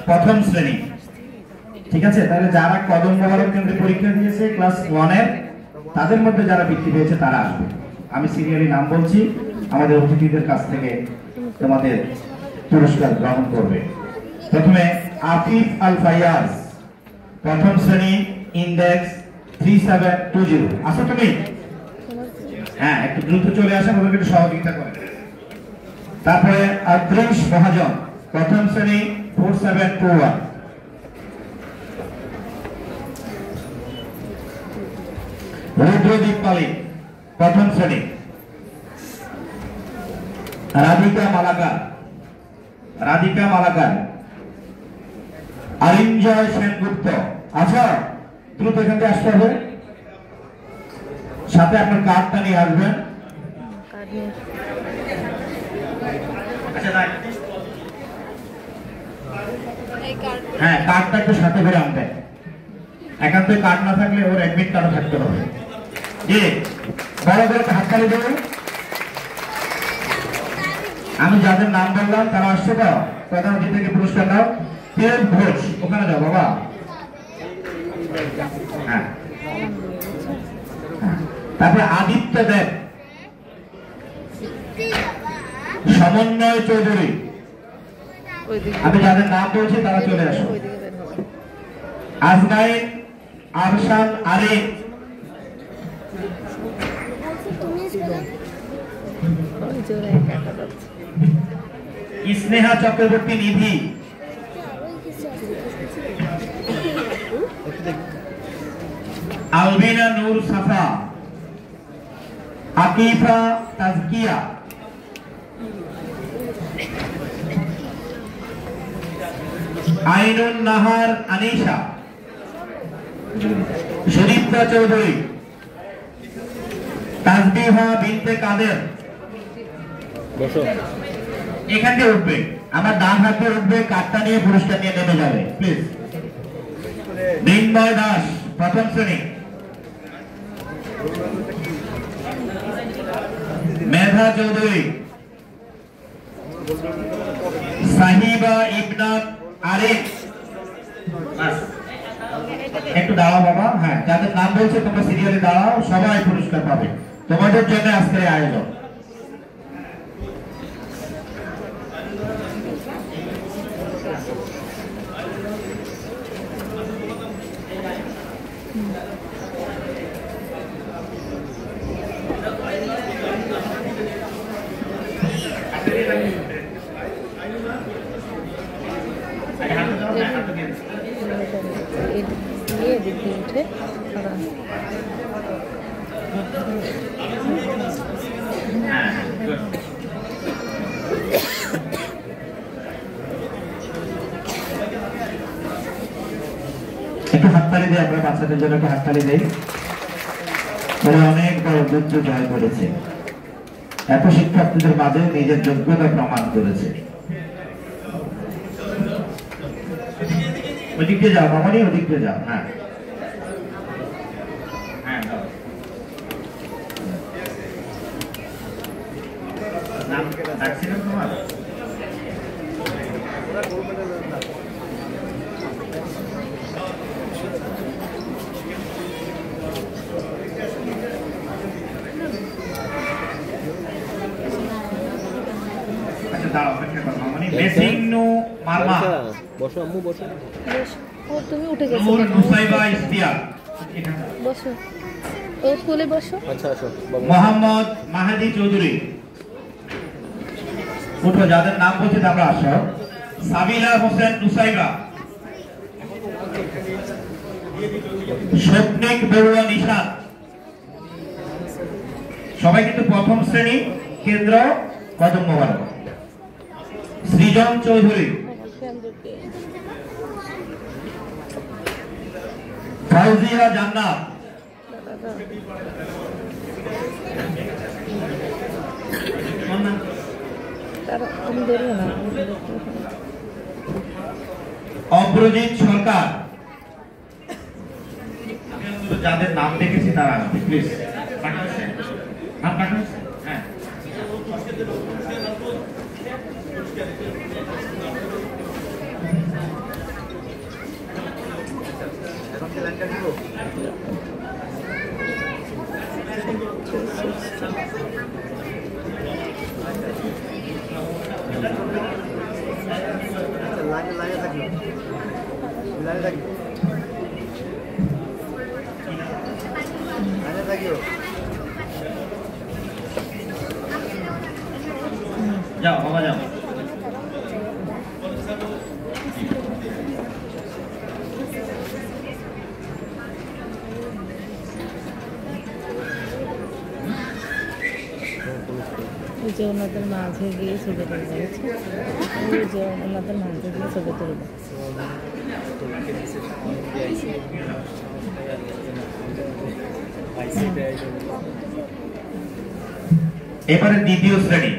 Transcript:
প্রথম শ্রেণী। ঠিক আছে, তাহলে যারা কদম মোবারক কেন্দ্রে পরীক্ষা দিয়েছে ক্লাস 1 এর, তাদের মধ্যে যারা বৃত্তি পেয়েছে তারা আসবে। আমি সিরিয়ালি নাম বলছি, আমাদের অতিথিদের কাছ থেকে তোমাদের পুরস্কার গ্রহণ করবে। প্রথমে আফিফ আল ফাইয়াজ, প্রথম শ্রেণী, ইন্ডেক্স 3720। আসো তুমি, হ্যাঁ একটু দ্রুত চলে আসেন, ওদেরকে একটু সহযোগিতা করেন। তারপরে আদ্রিশ মহাজন, প্রথম শ্রেণী, 4721। রুদ্রদীপ পালিত, প্রথম শ্রেণী। রাধিকা মালাকার, আরিঞ্জয় সেনগুপ্ত। আচ্ছা, দ্রুত এখান থেকে আসতে হবে, সাথে আপনার কার্ডটা নিয়ে আসবেন। হ্যাঁ, কার্ডটা একটু সাথে করে আনবেন। একান্ত কার্ড না থাকলে ওর অ্যাডমিট কার্ড থাকতে হবে। জি, বড় করে হাততালি দেবেন। আমি যাদের নাম বললাম তারা আসছে তো, প্রধান অতিথি থেকে পুরস্কার নাও। তেজ ঘোষ, ওখানে যাও বাবা। হ্যাঁ, তারপরে আদিত্য দেব, সমন্বয় চৌধুরী। আমি যাদের নাম বলছি তারা চলে আসো। আজনাইন আরশান আরিফ, স্নেহা চক্রবর্তী নিধি, আলবিনা নূর সাফা, আকিফা তাজকিয়া, আইনুন নাহার আনিশা, শরীফা চৌধুরী, তাসবিহা বিনতে কাদের। এখান থেকে উঠবে, আমার ডান হাতে উঠবে, কার্ডটা নিয়ে পুরস্কার নিয়ে নেমে যাবে প্লিজ। মৃন্ময় দাস, প্রথম শ্রেণী। মেধা চৌধুরী, সাহিবা ইবনাত আরিফ। একটু দাঁড়াও বাবা। হ্যাঁ, যাদের নাম বলছে তোমরা সিরিয়ালে দাঁড়াও, সবাই পুরস্কার পাবে। তোমাদের জন্য আজকের আয়োজন। একটু হাততালি দিই, আমরা বাচ্চাদের জন্য একটু হাততালি দিই। ওরা অনেক বড় যুদ্ধ জয় করেছে, এত শিক্ষার্থীদের মাঝে নিজের যোগ্যতা প্রমাণ করেছে। ওদিকে যাও মামনি, ওদিকে যাও। হ্যাঁ, নাম ডাকছিলাম তোমার? আচ্ছা দাঁড়াও, অপেক্ষা করো মামনি। মেসিংনু মারমা, বসো আম্মু, বসো। ও তুমি উঠে গেছো। নূর নুসাইবা ইস্তিয়া, বসো। ও কোলে বসো। আচ্ছা আসো। মোহাম্মদ মাহাদি চৌধুরী, উঠো, যাদের নাম বলছি তোমরা আসো। সাবিলা হোসেন নুসাইবা, স্বপ্নিক বড়ুয়া নিশান। সবাই কিন্তু প্রথম শ্রেণী, কেন্দ্র কদম মোবারক। সৃজন চৌধুরী, ফাউজিয়া জান্নাত, অগ্রজিৎ সরকার। যাদের নাম দেখেছি তারা আসবে প্লিজ। নাম কাটা হয়েছে? হ্যাঁ, যাও বাবা যাও। ওই যে ওনাদের মাঝে গিয়ে ছবি তুলবে, ওই যে ওনাদের মাঝে গিয়ে ছবি তুলবে। এবারে দ্বিতীয় শ্রেণী